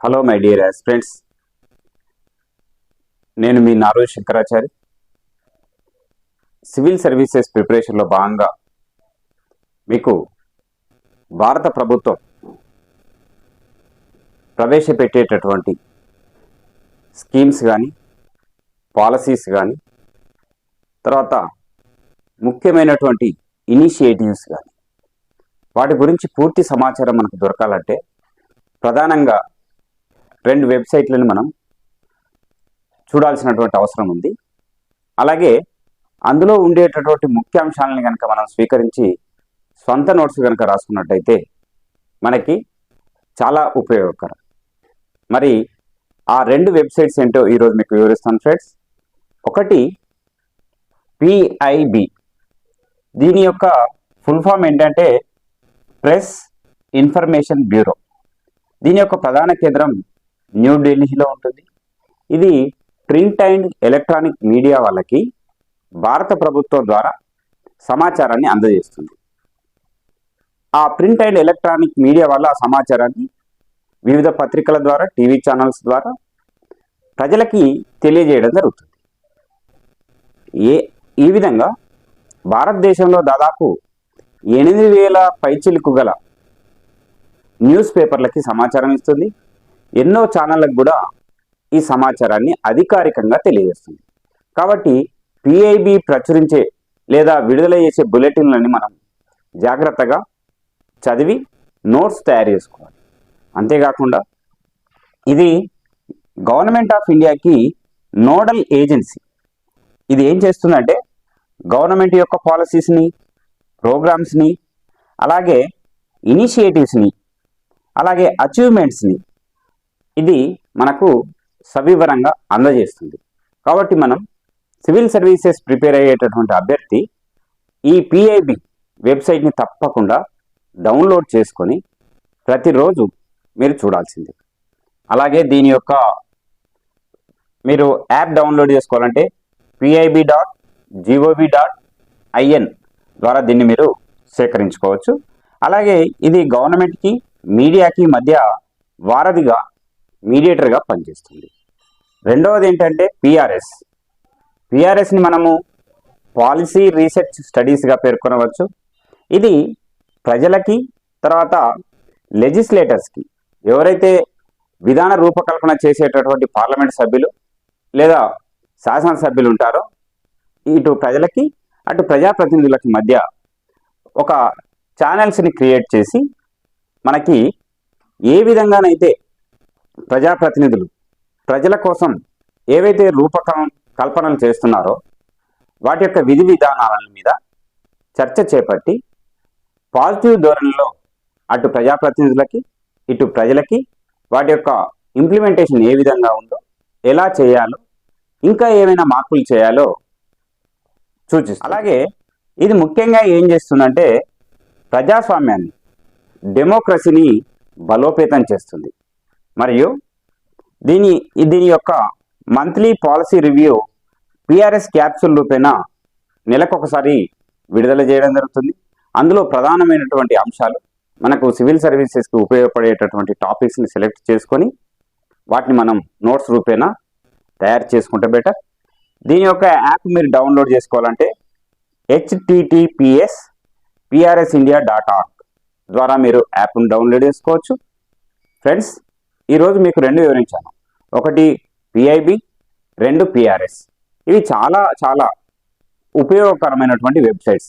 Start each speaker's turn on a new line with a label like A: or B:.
A: Hello my dear aspirants, నేను మీ Naroju Shankarachari. Civil services ప్రిపరేషన్లో భాగంగా మీకు భారత ప్రభుత్వం ప్రవేశపెట్టేటటువంటి స్కీమ్స్ కానీ పాలసీస్ కానీ తర్వాత ముఖ్యమైనటువంటి ఇనిషియేటివ్స్ కానీ వాటి గురించి పూర్తి సమాచారం మనకు దొరకాలంటే ప్రధానంగా 2 వెబ్సైట్లను మనం చూడాల్సినటువంటి అవసరం ఉంది. అలాగే అందులో ఉండేటటువంటి ముఖ్యాంశాలను కనుక మనం స్వీకరించి స్వంత నోట్స్ కనుక రాసుకున్నట్టయితే మనకి చాలా ఉపయోగకరం. మరి ఆ 2 వెబ్సైట్స్ ఏంటో ఈరోజు మీకు వివరిస్తాను ఫ్రెండ్స్. ఒకటి PIB, దీని యొక్క ఫుల్ ఫామ్ ఏంటంటే ప్రెస్ ఇన్ఫర్మేషన్ బ్యూరో. దీని యొక్క ప్రధాన కేంద్రం న్యూఢిల్లీలో ఉంటుంది. ఇది ప్రింట్ అండ్ ఎలక్ట్రానిక్ మీడియా వాళ్ళకి భారత ప్రభుత్వం ద్వారా సమాచారాన్ని అందజేస్తుంది. ఆ ప్రింట్ అండ్ ఎలక్ట్రానిక్ మీడియా వల్ల ఆ సమాచారాన్ని వివిధ పత్రికల ద్వారా, టీవీ ఛానల్స్ ద్వారా ప్రజలకి తెలియజేయడం జరుగుతుంది. ఈ విధంగా భారతదేశంలో దాదాపు 8,000 పైచిలుకు గల న్యూస్ పేపర్లకి సమాచారం ఇస్తుంది. ఎన్నో ఛానళ్ళకు కూడా ఈ సమాచారాన్ని అధికారికంగా తెలియజేస్తుంది. కాబట్టి PIB ప్రచురించే లేదా విడుదల చేసే బులెటిన్లని మనం జాగ్రత్తగా చదివి నోట్స్ తయారు చేసుకోవాలి. అంతేకాకుండా ఇది గవర్నమెంట్ ఆఫ్ ఇండియాకి నోడల్ ఏజెన్సీ. ఇది ఏం చేస్తుందంటే గవర్నమెంట్ యొక్క పాలసీస్ని, ప్రోగ్రామ్స్ని, అలాగే ఇనిషియేటివ్స్ని, అలాగే అచీవ్మెంట్స్ని ఇది మనకు సవివరంగా అందజేస్తుంది. కాబట్టి మనం సివిల్ సర్వీసెస్ ప్రిపేర్ అయ్యేటటువంటి అభ్యర్థి ఈ PIB వెబ్సైట్ని తప్పకుండా డౌన్లోడ్ చేసుకొని ప్రతిరోజు మీరు చూడాల్సింది. అలాగే దీని యొక్క మీరు యాప్ డౌన్లోడ్ చేసుకోవాలంటే pib.gov.in ద్వారా దీన్ని మీరు సేకరించుకోవచ్చు. అలాగే ఇది గవర్నమెంట్కి, మీడియాకి మధ్య వారధిగా, మీడియేటర్గా పనిచేస్తుంది. రెండవది ఏంటంటే PRSని మనము పాలసీ రీసెర్చ్ స్టడీస్గా పేర్కొనవచ్చు. ఇది ప్రజలకి, తర్వాత లెజిస్లేటర్స్కి, ఎవరైతే విధాన రూపకల్పన చేసేటటువంటి పార్లమెంట్ సభ్యులు లేదా శాసనసభ్యులు ఉంటారో ఇటు ప్రజలకి అటు ప్రజాప్రతినిధులకి మధ్య ఒక ఛానల్స్ని క్రియేట్ చేసి మనకి ఏ విధంగానైతే ప్రజాప్రతినిధులు ప్రజల కోసం ఏవైతే కల్పనలు చేస్తున్నారో వాటి యొక్క విధి విధానాల మీద చర్చ చేపట్టి పాజిటివ్ ధోరణిలో అటు ప్రజాప్రతినిధులకి ఇటు ప్రజలకి వాటి యొక్క ఇంప్లిమెంటేషన్ ఏ విధంగా ఉందో, ఎలా చేయాలో, ఇంకా ఏమైనా మార్పులు చేయాలో సూచిస్తుంది. అలాగే ఇది ముఖ్యంగా ఏం చేస్తుందంటే ప్రజాస్వామ్యాన్ని, డెమోక్రసీని బలోపేతం చేస్తుంది. మరియు దీని యొక్క monthly policy review PRS capsule రూపేణ నెలకొకసారి విడుదల చేయడం జరుగుతుంది. అందులో ప్రధానమైనటువంటి అంశాలు మనకు సివిల్ సర్వీసెస్కి ఉపయోగపడేటటువంటి టాపిక్స్ని సెలెక్ట్ చేసుకొని వాటిని మనం నోట్స్ రూపేణ తయారు చేసుకుంటే బెటర్. దీని యొక్క యాప్ మీరు డౌన్లోడ్ చేసుకోవాలంటే https://prsindia.org ద్వారా మీరు యాప్ను డౌన్లోడ్ చేసుకోవచ్చు. ఫ్రెండ్స్, ఈరోజు మీకు 2 వివరించాను. ఒకటి PIB, 2 PRS. ఇవి చాలా చాలా ఉపయోగకరమైనటువంటి వెబ్సైట్స్.